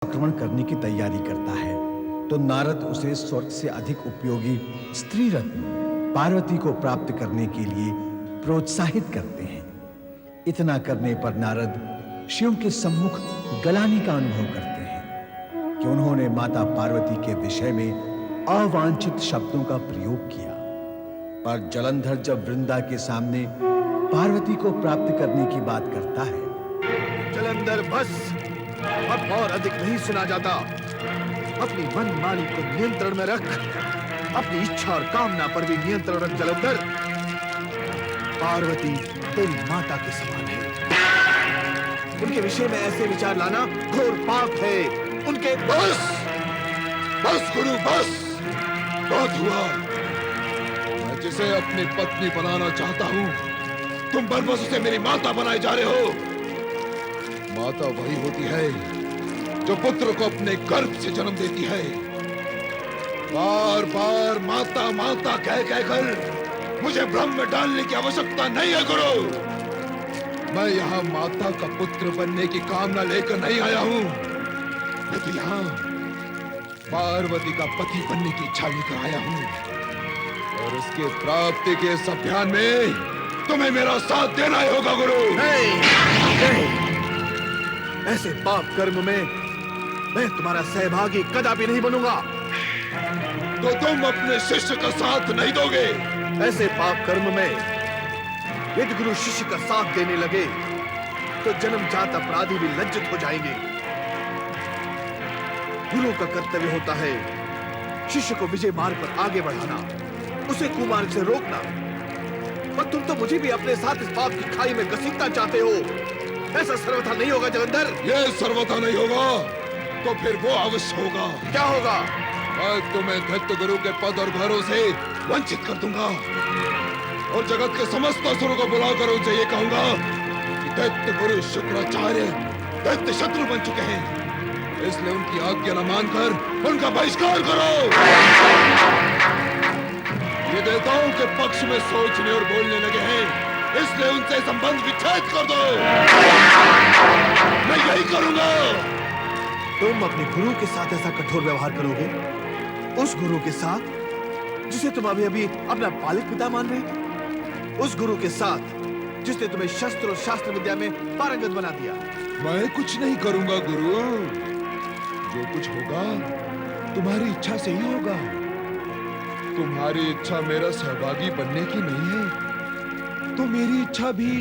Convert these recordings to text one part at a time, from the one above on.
आक्रमण करने की तैयारी करता है तो नारद उसे स्वर्ग से अधिक उपयोगी स्त्री रत्न पार्वती को प्राप्त करने के लिए प्रोत्साहित करते हैं। इतना करने पर नारद शिव के सम्मुख गलानी का अनुभव करते हैं कि उन्होंने माता पार्वती के विषय में अवांछित शब्दों का प्रयोग किया। पर जलंधर जब वृंदा के सामने पार्वती को प्राप्त करने की बात करता है। जलंधर बस, अब और अधिक नहीं सुना जाता। अपनी मनमानी को नियंत्रण में रख, अपनी इच्छा और कामना पर भी नियंत्रण रख जलंधर। पार्वती तेरी माता के समान है। उनके विषय में ऐसे विचार लाना घोर पाप है। उनके बस बस गुरु बस, बहुत हुआ। मैं जिसे अपनी पत्नी बनाना चाहता हूँ, तुम बरबस उसे मेरी माता बनाए जा रहे हो। माता वही होती है जो पुत्र को अपने गर्भ से जन्म देती है। बार बार माता माता कह कहकर मुझे भ्रम में डालने की आवश्यकता नहीं है गुरु। मैं यहाँ माता का पुत्र बनने की कामना लेकर नहीं आया हूँ, मैं तो यहाँ पार्वती का पति बनने की इच्छा लेकर आया हूँ। और उसके प्राप्ति के इस अभियान में तुम्हें मेरा साथ देना ही होगा गुरु। नहीं, नहीं। ऐसे पाप कर्म में मैं तुम्हारा सहभागी कदापि नहीं बनूंगा। तो तुम अपने शिष्य का साथ नहीं दोगे? ऐसे पाप कर्म में यदि गुरु शिष्य का साथ देने लगे तो जन्मजात अपराधी भी लज्जित हो जाएंगे। गुरु का कर्तव्य होता है शिष्य को विजय मार्ग पर आगे बढ़ाना, उसे कुमार्ग से रोकना। पर तुम तो मुझे भी अपने साथ इस पाप की खाई में घसीटना चाहते हो। ऐसा सर्वथा नहीं होगा जलंधर। ये सर्वथा नहीं होगा तो फिर वो अवश्य होगा। क्या होगा? मैं तुम्हें दैत्य गुरु के पद और घरों से वंचित कर दूंगा और जगत के समस्त असुरों को बुलाकर उनसे ये कहूंगा कि दैत्य गुरु शुक्राचार्य दैत्य शत्रु बन चुके हैं, इसलिए उनकी आज्ञा न मानकर उनका बहिष्कार करो। ये देवताओं के पक्ष में सोचने और बोलने लगे हैं, इसलिए उनसे संबंध विच्छेद कर दो। मैं यही करूंगा। तुम अपने गुरु के साथ ऐसा कठोर व्यवहार करोगे? उस गुरु के साथ जिसे तुम अभी अभी अपना पालक पिता मान रहे? उस गुरु के साथ जिसने तुम्हें शस्त्र और शास्त्र विद्या में पारंगत बना दिया? मैं कुछ नहीं करूंगा गुरु। जो कुछ होगा तुम्हारी इच्छा से ही होगा। तुम्हारी इच्छा मेरा सहभागी बनने की नहीं है, तो मेरी इच्छा भी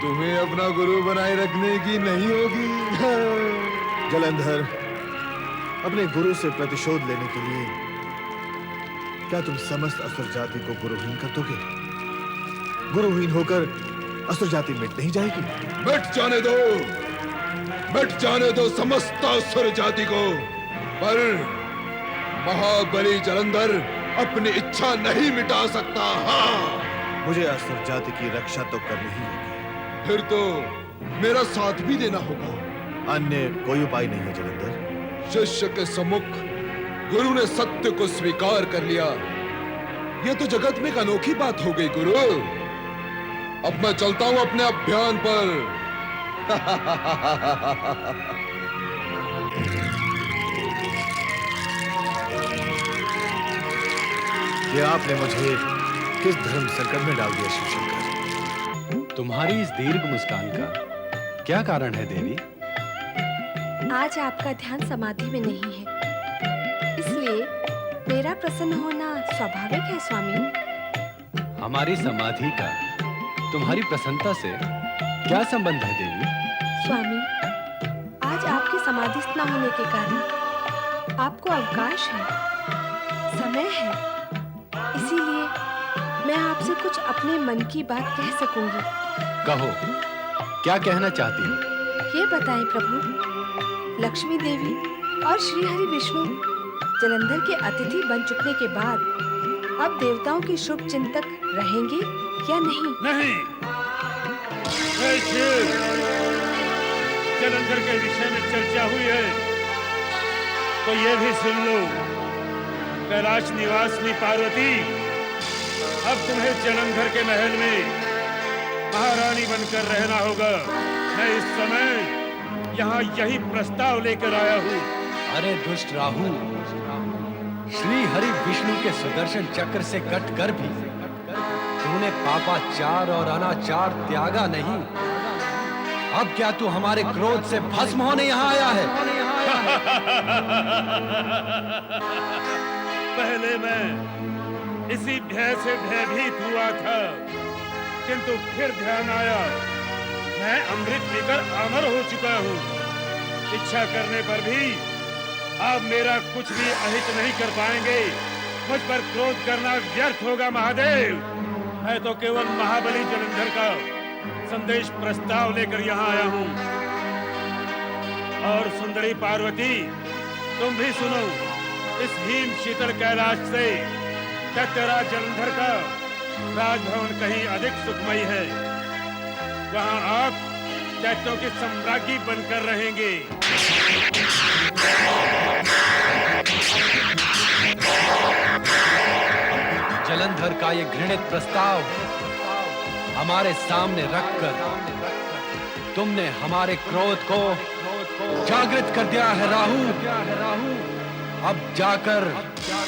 तुम्हें अपना गुरु बनाए रखने की नहीं होगी। जलंधर, अपने गुरु से प्रतिशोध लेने के लिए क्या तुम समस्त असुर जाति को गुरुहीन कर दोगे? गुरुहीन होकर असुर जाति मिट नहीं जाएगी? मिट जाने दो, मिट जाने दो समस्त असुर जाति को। पर महाबली जलंधर अपनी इच्छा नहीं मिटा सकता। हाँ, मुझे असुर जाति की रक्षा तो करनी ही होगी। फिर तो मेरा साथ भी देना होगा। अन्य कोई उपाय नहीं है जलंधर। शिष्य के सम्मुख गुरु ने सत्य को स्वीकार कर लिया। यह तो जगत में एक अनोखी बात हो गई गुरु। अब मैं चलता हूं अपने अभियान पर। ये आपने मुझे किस धर्म संकट में डाल दिया शिवशंकर? तुम्हारी इस दीर्घ मुस्कान का क्या कारण है देवी? आज आपका ध्यान समाधि में नहीं है, इसलिए मेरा प्रसन्न होना स्वाभाविक है स्वामी। हमारी समाधि का तुम्हारी प्रसन्नता से क्या संबंध है देवी? स्वामी, आज आपकी समाधिस्थ न होने के कारण आपको अवकाश है, समय है, इसीलिए मैं आपसे कुछ अपने मन की बात कह सकूंगी। कहो, क्या कहना चाहती हो? ये बताएं प्रभु, लक्ष्मी देवी और श्री हरि विष्णु जलंधर के अतिथि बन चुकने के बाद अब देवताओं के शुभ चिंतक रहेंगे या नहीं? नहीं। जलंधर के विषय में चर्चा हुई है तो ये भी सुन लो, कैलाश निवासिनी पार्वती, अब तुम्हें जलंधर के महल में महारानी बनकर रहना होगा। मैं इस समय यहाँ यही प्रस्ताव लेकर आया हूँ। अरे दुष्ट राहु, श्री हरि विष्णु के सुदर्शन चक्र से कटकर भी तूने पापाचार और अनाचार त्यागा नहीं। अब क्या तू हमारे क्रोध से भस्म होने यहाँ आया है? पहले मैं इसी भय से भयभीत हुआ था, किंतु फिर ध्यान आया मैं अमृत पीकर अमर हो चुका हूँ। इच्छा करने पर भी आप मेरा कुछ भी अहित नहीं कर पाएंगे। मुझ पर क्रोध करना व्यर्थ होगा महादेव। मैं तो केवल महाबली जलंधर का संदेश प्रस्ताव लेकर यहाँ आया हूँ। और सुंदरी पार्वती, तुम भी सुनो। इस हिम शीतल कैलाश से दैत्यराज जलंधर का राजभवन कहीं अधिक सुखमयी है। वहाँ आप दैत्यों की सम्राज्ञी बनकर रहेंगे। जलंधर का ये घृणित प्रस्ताव हमारे सामने रखकर तुमने हमारे क्रोध को जागृत कर दिया है राहु। अब जाकर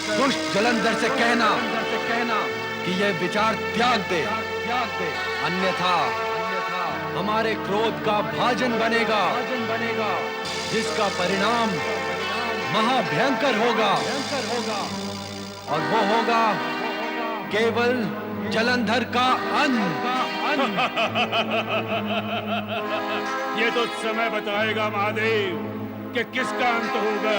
दुष्ट जलंधर से कहना कि ये विचार त्याग दे, अन्यथा हमारे क्रोध का भाजन बनेगा, जिसका परिणाम महाभयंकर होगा। और वो होगा केवल जलंधर का अंत। ये तो समय बताएगा महादेव कि किसका अंत होगा।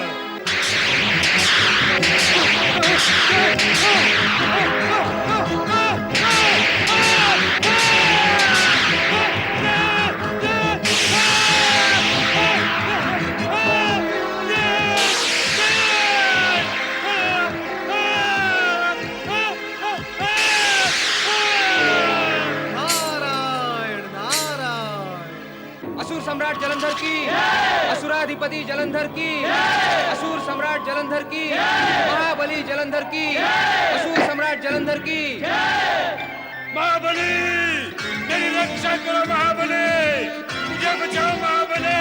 असुर सम्राट जलंधर की, असुराधिपति जलंधर की, असुर सम्राट जलंधर की, महाबली जलंधर की, असुर सम्राट जलंधर की। महाबली, मेरी रक्षा करो महाबली, मुझे बचाओ महाबली,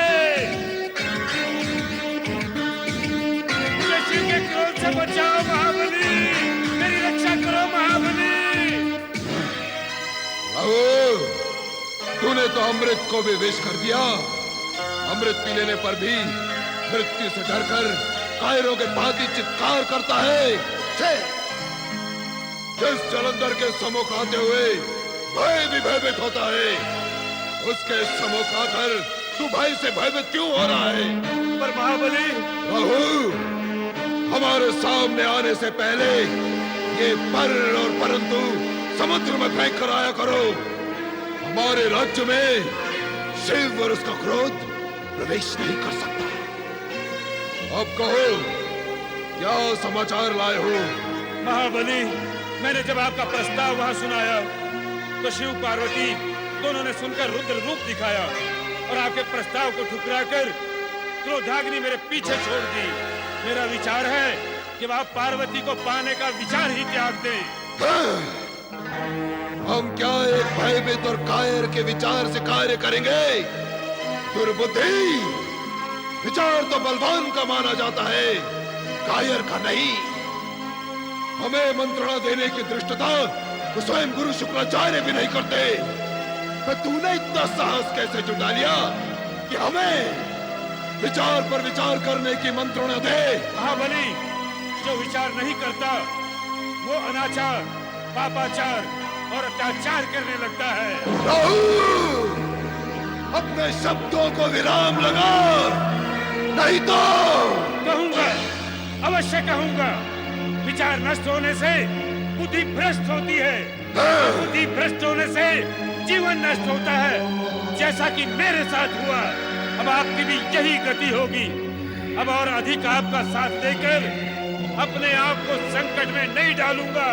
मुझे शिव के क्रोध से बचाओ महाबली, मेरी रक्षा करो महाबली। तूने तो अमृत को भी विष कर दिया। अमृत पी लेने पर भी मृत्यु से डरकर कायरों के भांति चित्कार करता है। जिस जलंधर के सम्मुख आते हुए भय भी भयभीत होता है, उसके सम्मुख आकर तू भय से भयभीत क्यों हो रहा है? पर महाबली, राहु, हमारे सामने आने से पहले ये पर और परंतु समुद्र में फेंक कर आया करो। हमारे राज्य में शिव और उसका क्रोध प्रवेश नहीं कर सकता। अब कहो, क्या समाचार लाए हो? महाबली, मैंने जब आपका प्रस्ताव वहां सुनाया तो शिव पार्वती दोनों ने सुनकर रुद्र रूप दिखाया और आपके प्रस्ताव को ठुकराकर क्रोधाग्नि मेरे पीछे छोड़ दी। मेरा विचार है कि आप पार्वती को पाने का विचार ही त्याग दें। हम क्या एक भयभीत और कायर के विचार से कार्य करेंगे? दुर्बुद्धि, विचार तो बलवान का माना जाता है, कायर का नहीं। हमें मंत्रणा देने की दृष्टता तो स्वयं गुरु शुक्राचार्य भी नहीं करते। तो तूने इतना साहस कैसे जुटा लिया कि हमें विचार पर विचार करने की मंत्रणा दे? महाबली, जो विचार नहीं करता वो अनाचार, पापाचार और अत्याचार करने लगता है। राहु, अपने शब्दों को विराम लगा, नहीं तो कहूंगा, अवश्य कहूंगा। विचार नष्ट होने से बुद्धि भ्रष्ट होती है, बुद्धि भ्रष्ट होने से जीवन नष्ट होता है, जैसा कि मेरे साथ हुआ। अब आपकी भी यही गति होगी। अब और अधिक आपका साथ देकर अपने आप को संकट में नहीं डालूंगा।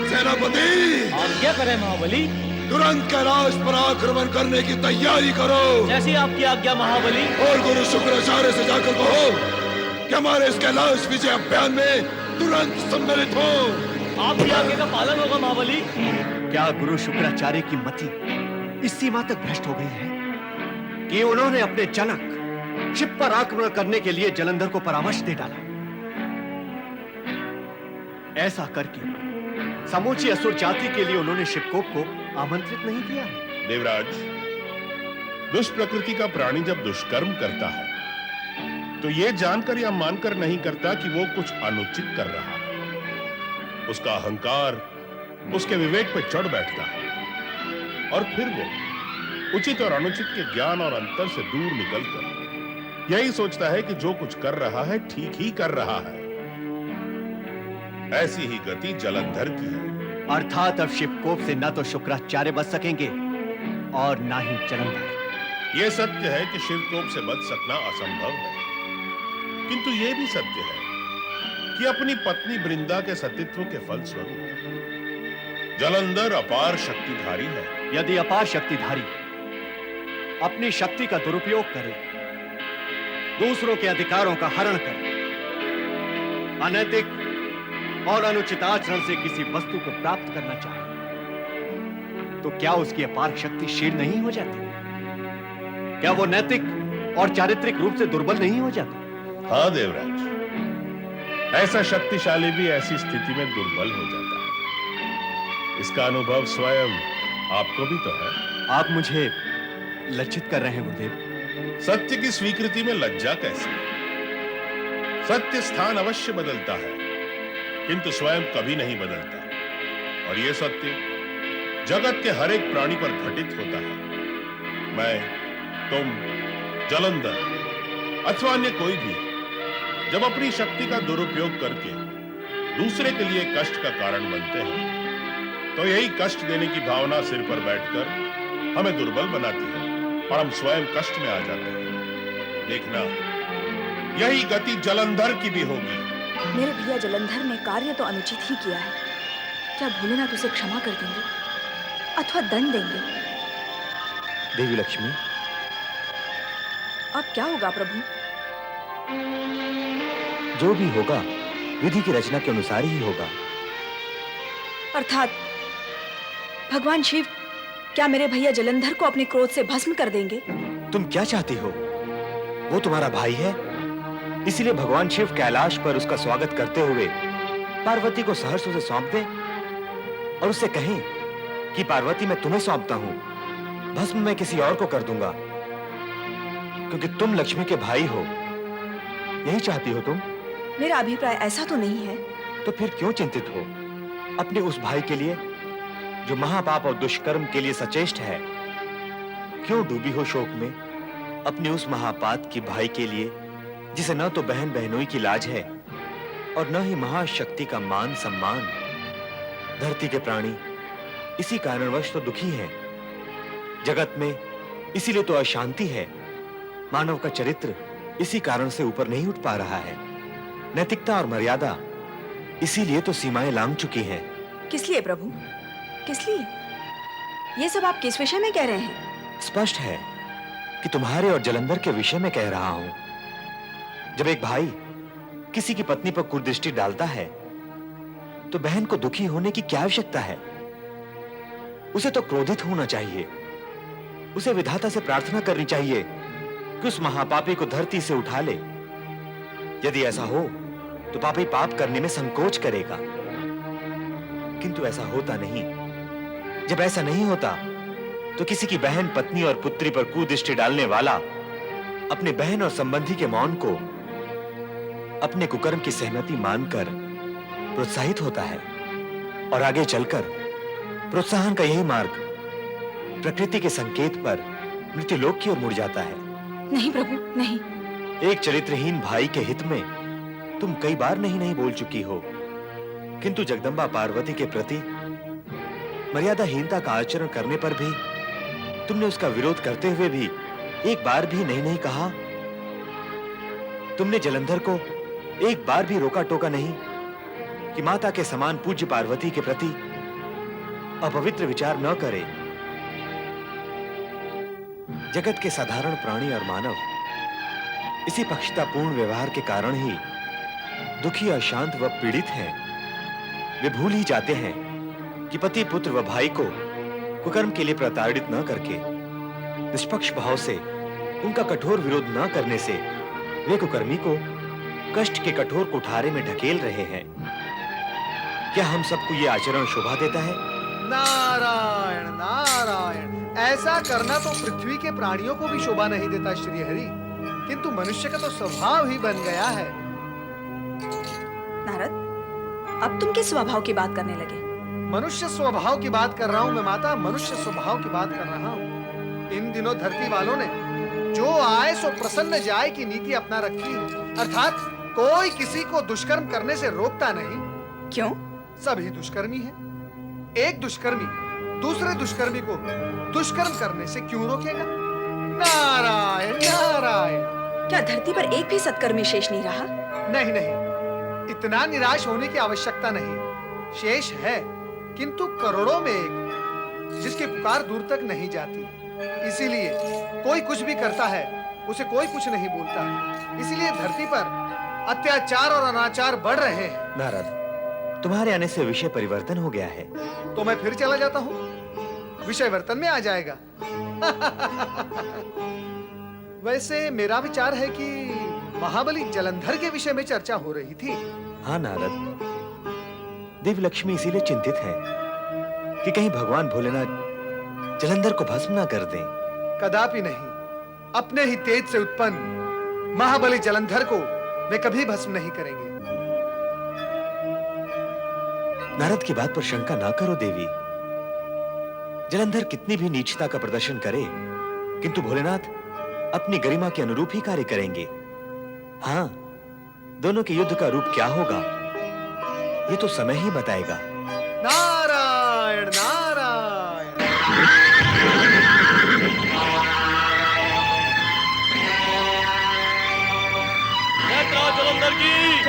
सेनापति, आप क्या करें महाबली? तुरंत कैलाश पर आक्रमण करने की तैयारी करो। जैसी आपकी आज्ञा महाबली। और गुरु शुक्राचार्य से जाकर कहो कि हमारे इस कैलाश विजय अभियान में तुरंत सम्मिलित हो। आपकी आज्ञा का पालन होगा महाबली। क्या गुरु शुक्राचार्य की मति इस सीमा तक भ्रष्ट हो गई है कि उन्होंने अपने जनक शिव पर आक्रमण करने के लिए जलंधर को परामर्श दे डाला? ऐसा करके समूची असुर जाति के लिए उन्होंने शिवकोप को आमंत्रित नहीं किया है। देवराज, दुष्प्रकृति का प्राणी जब दुष्कर्म करता है तो यह जानकर या मानकर नहीं करता कि वो कुछ अनुचित कर रहा है। उसका अहंकार उसके विवेक पर चढ़ बैठता है और फिर वो उचित और अनुचित के ज्ञान और अंतर से दूर निकलकर यही सोचता है कि जो कुछ कर रहा है ठीक ही कर रहा है। ऐसी ही गति जलंधर की है। अर्थात अब शिवकोप से न तो शुक्राचार्य बच सकेंगे और ना ही जलंधर। यह सत्य है कि शिवकोप से बच सकना असंभव है, किंतु यह भी सत्य है कि अपनी पत्नी वृंदा के सतीत्व के फलस्वरूप जलंधर अपार शक्तिधारी है। यदि अपार शक्तिधारी अपनी शक्ति का दुरुपयोग करे, दूसरों के अधिकारों का हरण करे, अनैतिक और अनुचित आचरण से किसी वस्तु को प्राप्त करना चाहे, तो क्या उसकी अपार शक्ति क्षीण नहीं हो जाती? क्या वो नैतिक और चारित्रिक रूप से दुर्बल नहीं हो जाता? हाँ देवराज, ऐसा शक्तिशाली भी ऐसी स्थिति में दुर्बल हो जाता है। इसका अनुभव स्वयं आपको भी तो है। आप मुझे लज्जित कर रहे हैं गुरुदेव। सत्य की स्वीकृति में लज्जा कैसी? सत्य स्थान अवश्य बदलता है, किंतु स्वयं कभी नहीं बदलता। और यह सत्य जगत के हर एक प्राणी पर घटित होता है। मैं, तुम, जलंधर अथवा अन्य कोई भी जब अपनी शक्ति का दुरुपयोग करके दूसरे के लिए कष्ट का कारण बनते हैं, तो यही कष्ट देने की भावना सिर पर बैठकर हमें दुर्बल बनाती है और हम स्वयं कष्ट में आ जाते हैं। देखना, यही गति जलंधर की भी होगी। मेरे भैया जलंधर ने कार्य तो अनुचित ही किया है। क्या भोलेनाथ उसे क्षमा कर देंगे अथवा दंड देंगे? देवी लक्ष्मी, अब क्या होगा प्रभु? जो भी होगा विधि की रचना के अनुसार ही होगा। अर्थात भगवान शिव क्या मेरे भैया जलंधर को अपने क्रोध से भस्म कर देंगे? तुम क्या चाहती हो? वो तुम्हारा भाई है, इसीलिए भगवान शिव कैलाश पर उसका स्वागत करते हुए पार्वती को सहर्ष उसे सौंप दे और उससे कहें कि पार्वती मैं तुम्हें सौंपता हूं, भस्म मैं किसी और को कर दूंगा, क्योंकि तुम लक्ष्मी के भाई हो। यही चाहती हो तुम? मेरा अभिप्राय ऐसा तो नहीं है। तो फिर क्यों चिंतित हो अपने उस भाई के लिए जो महापाप और दुष्कर्म के लिए सचेष्ट है? क्यों डूबी हो शोक में अपने उस महापात की भाई के लिए जिसे न तो बहन बहनोई की लाज है और न ही महाशक्ति का मान सम्मान? धरती के प्राणी इसी कारणवश तो दुखी हैं। जगत में इसीलिए तो अशांति है। मानव का चरित्र इसी कारण से ऊपर नहीं उठ पा रहा है। नैतिकता और मर्यादा इसीलिए तो सीमाएं लांघ चुकी हैं। किस लिए प्रभु, किस लिए? ये सब आप किस विषय में कह रहे हैं? स्पष्ट है कि तुम्हारे और जलंधर के विषय में कह रहा हूं। जब एक भाई किसी की पत्नी पर कुदृष्टि डालता है तो बहन को दुखी होने की क्या आवश्यकता है? उसे तो क्रोधित होना चाहिए। उसे विधाता से प्रार्थना करनी चाहिए कि उस महापापी को धरती से उठा ले। यदि ऐसा हो तो पापी पाप करने में संकोच करेगा, किंतु ऐसा होता नहीं। जब ऐसा नहीं होता तो किसी की बहन, पत्नी और पुत्री पर कुदृष्टि डालने वाला अपने बहन और संबंधी के मौन को अपने कुकर्म की सहमति मानकर प्रोत्साहित होता है और आगे चलकर प्रोत्साहन का यही मार्ग प्रकृति के संकेत पर मृत्युलोक की ओर मुड़ जाता है। नहीं प्रभु, नहीं। एक चरित्रहीन भाई के हित में तुम कई बार नहीं बोल चुकी हो, किंतु जगदंबा पार्वती के प्रति मर्यादाहीनता का आचरण करने पर भी तुमने उसका विरोध करते हुए भी एक बार भी नहीं कहा। तुमने जलंधर को एक बार भी रोका टोका नहीं कि माता के समान पूज्य पार्वती के प्रति अपवित्र विचार न करे। जगत के साधारण प्राणी और मानव इसी पक्षतापूर्ण व्यवहार के कारण ही दुखी, अशांत व पीड़ित हैं। वे भूल ही जाते हैं कि पति पुत्र व भाई को कुकर्म के लिए प्रताड़ित न करके निष्पक्ष भाव से उनका कठोर विरोध न करने से वे कुकर्मी को कष्ट के कठोर कुठारे में ढकेल रहे हैं। क्या हम सबको ये आचरण शोभा देता है? नारायण नारायण, ऐसा करना तो पृथ्वी के प्राणियों को भी शोभा नहीं देता श्री हरि, किंतु मनुष्य का तो स्वभाव ही बन गया है। नारद, अब तुम किस स्वभाव की बात करने लगे? मनुष्य स्वभाव की बात कर रहा हूं मैं माता, मनुष्य स्वभाव की बात कर रहा हूं। इन दिनों धरती वालों ने जो आए सो प्रसन्न जाए की नीति अपना रखी है, अर्थात कोई किसी को दुष्कर्म करने से रोकता नहीं। क्यों? सभी दुष्कर्मी हैं। एक दुष्कर्मी दूसरे दुष्कर्मी को दुष्कर्म करने से क्यों रोकेगा? नारायण नारायण। क्या धरती पर एक भी सत्कर्मी शेष नहीं रहा? नहीं नहीं, इतना निराश होने की आवश्यकता नहीं। शेष है, किंतु करोड़ों में एक, जिसकी पुकार दूर तक नहीं जाती। इसीलिए कोई कुछ भी करता है उसे कोई कुछ नहीं बोलता। इसीलिए धरती पर अत्याचार और अनाचार बढ़ रहे हैं। नारद, तुम्हारे आने से विषय परिवर्तन हो गया है। तो मैं फिर चला जाता हूँ, विषय वर्तन में आ जाएगा। वैसे मेरा विचार है कि महाबली जलंधर के विषय में चर्चा हो रही थी। हाँ नारद, देव लक्ष्मी इसीलिए चिंतित है कि कहीं भगवान भोलेनाथ जलंधर को भस्म ना कर दें। कदापि नहीं, अपने ही तेज से उत्पन्न महाबली जलंधर को वे कभी भस्म नहीं करेंगे। नारद की बात पर शंका ना करो देवी। जलंधर कितनी भी नीचता का प्रदर्शन करे, किंतु भोलेनाथ अपनी गरिमा के अनुरूप ही कार्य करेंगे। हाँ, दोनों के युद्ध का रूप क्या होगा ये तो समय ही बताएगा। नारायण नारायण। जलंधर की